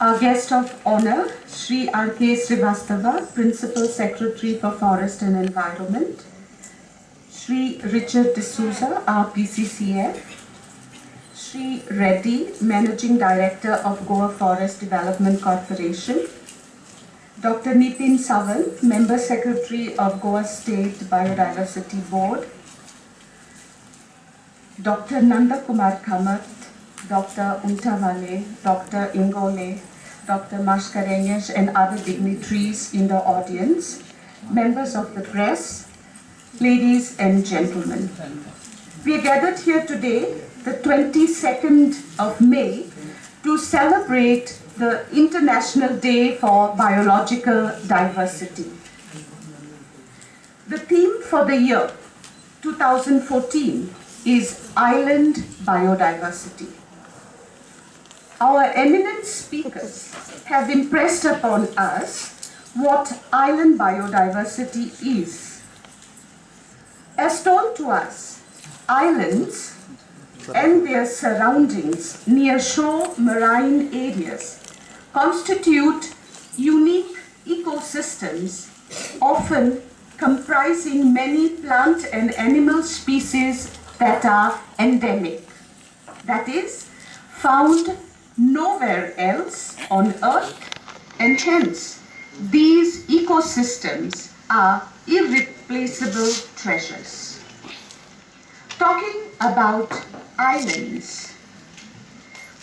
Our guest of honor, Sri R.K. Srivastava, Principal Secretary for Forest and Environment, Sri Richard D'Souza, our PCCF, Sri Reddy, Managing Director of Goa Forest Development Corporation, Dr. Nitin Sawan, Member Secretary of Goa State Biodiversity Board, Dr. Nandkumar Kamath, Dr. Untawale, Dr. Ingole, Dr. Mascarenhas, and other dignitaries in the audience, members of the press, ladies and gentlemen. We are gathered here today, the 22nd of May, to celebrate the International Day for Biological Diversity. The theme for the year 2014 is Island Biodiversity. Our eminent speakers have impressed upon us what island biodiversity is. As told to us, islands and their surroundings near shore marine areas constitute unique ecosystems, often comprising many plant and animal species that are endemic, that is, found nowhere else on Earth, and hence these ecosystems are irreplaceable treasures. Talking about islands,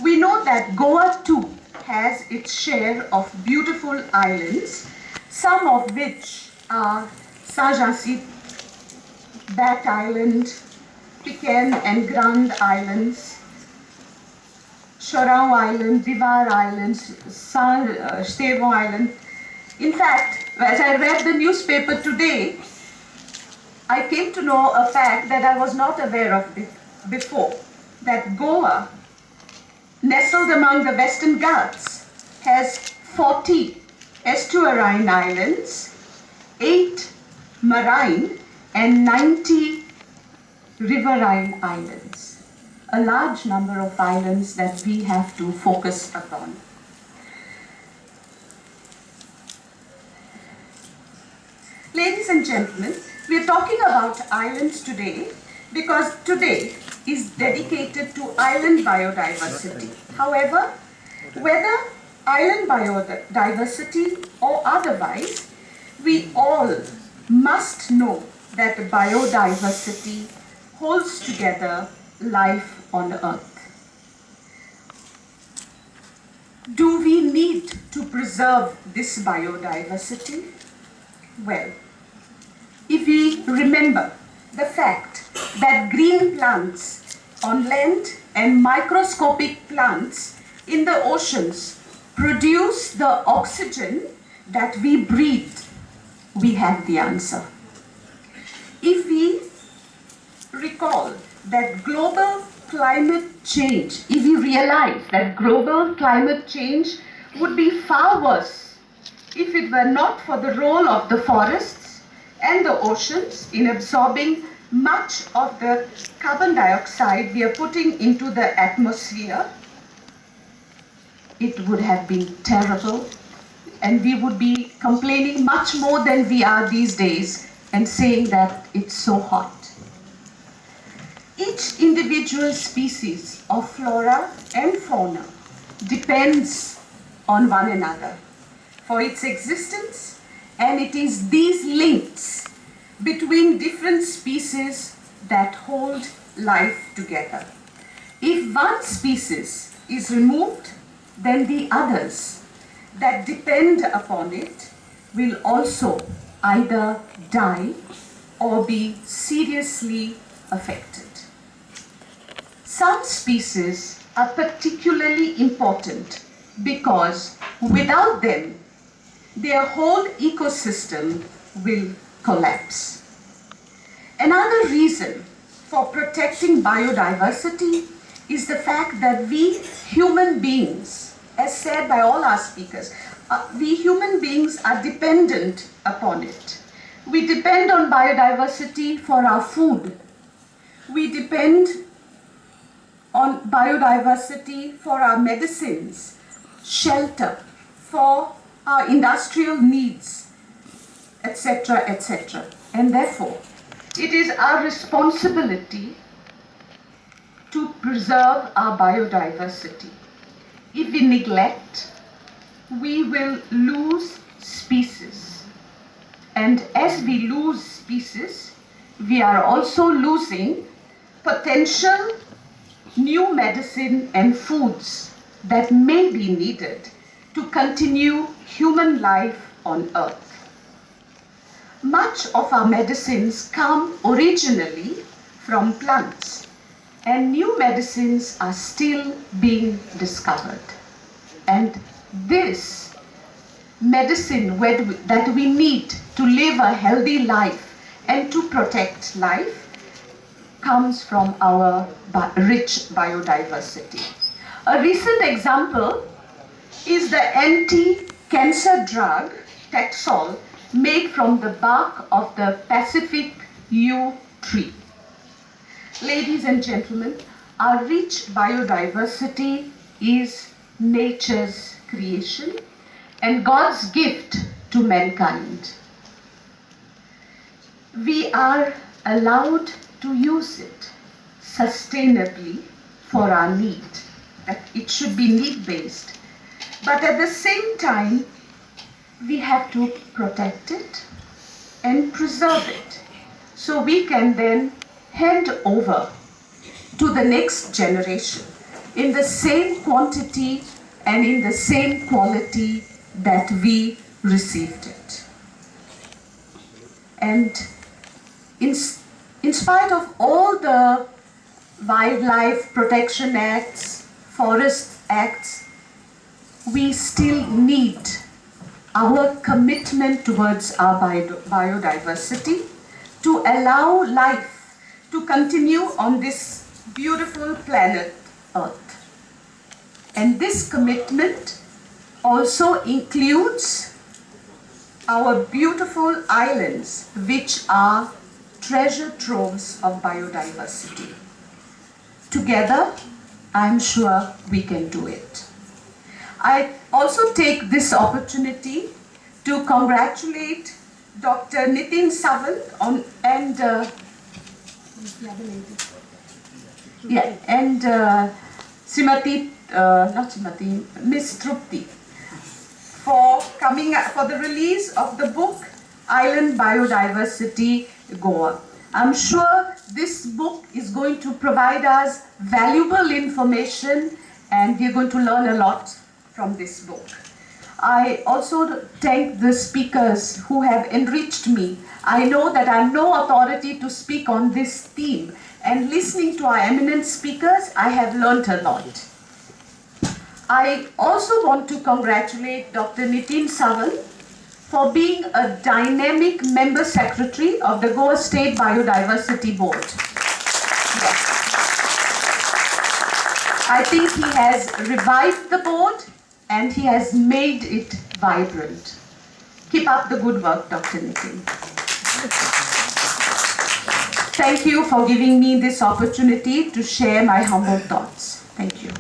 we know that Goa too has its share of beautiful islands, some of which are Saint-Jacinth, Bat Island, Pecan and Grand Islands, Chorão Island, Divar Island, Estevão Island. In fact, as I read the newspaper today, I came to know a fact that I was not aware of before, that Goa, nestled among the Western Ghats, has 40 estuarine islands, 8 marine and 90 riverine islands. A large number of islands that we have to focus upon. Ladies and gentlemen, we are talking about islands today because today is dedicated to island biodiversity. However, whether island biodiversity or otherwise, we all must know that biodiversity holds together life on Earth. Do we need to preserve this biodiversity? Well, if we remember the fact that green plants on land and microscopic plants in the oceans produce the oxygen that we breathe, we have the answer. If we recall that global climate change, if we realize that global climate change would be far worse if it were not for the role of the forests and the oceans in absorbing much of the carbon dioxide we are putting into the atmosphere, it would have been terrible, and we would be complaining much more than we are these days and saying that it's so hot. Each individual species of flora and fauna depends on one another for its existence, and it is these links between different species that hold life together. If one species is removed, then the others that depend upon it will also either die or be seriously affected. Some species are particularly important because without them, their whole ecosystem will collapse. Another reason for protecting biodiversity is the fact that we human beings, as said by all our speakers, we human beings are dependent upon it. We depend on biodiversity for our food. We depend on biodiversity for our medicines, shelter for our industrial needs, etc., etc. And therefore, it is our responsibility to preserve our biodiversity. If we neglect, we will lose species. And as we lose species, we are also losing potential new medicine and foods that may be needed to continue human life on Earth. Much of our medicines come originally from plants, and new medicines are still being discovered. And this medicine that we need to live a healthy life and to protect life comes from our rich biodiversity. A recent example is the anti-cancer drug Taxol, made from the bark of the Pacific yew tree. Ladies and gentlemen, our rich biodiversity is nature's creation and God's gift to mankind. We are allowed to use it sustainably for our need. That it should be need-based. But at the same time, we have to protect it and preserve it so we can then hand over to the next generation in the same quantity and in the same quality that we received it. And in spite of all the wildlife protection acts, forest acts, we still need our commitment towards our biodiversity to allow life to continue on this beautiful planet Earth. And this commitment also includes our beautiful islands, which are treasure troves of biodiversity. Together, I'm sure we can do it. I also take this opportunity to congratulate Dr. Nitin Savant Miss Trupti for the release of the book Island Biodiversity Goa. I'm sure this book is going to provide us valuable information and we're going to learn a lot from this book. I also thank the speakers who have enriched me. I know that I'm no authority to speak on this theme, and listening to our eminent speakers, I have learnt a lot. I also want to congratulate Dr. Nitin Savant for being a dynamic member secretary of the Goa State Biodiversity Board. Yes. I think he has revived the board and he has made it vibrant. Keep up the good work, Dr. Nitin. Thank you for giving me this opportunity to share my humble thoughts. Thank you.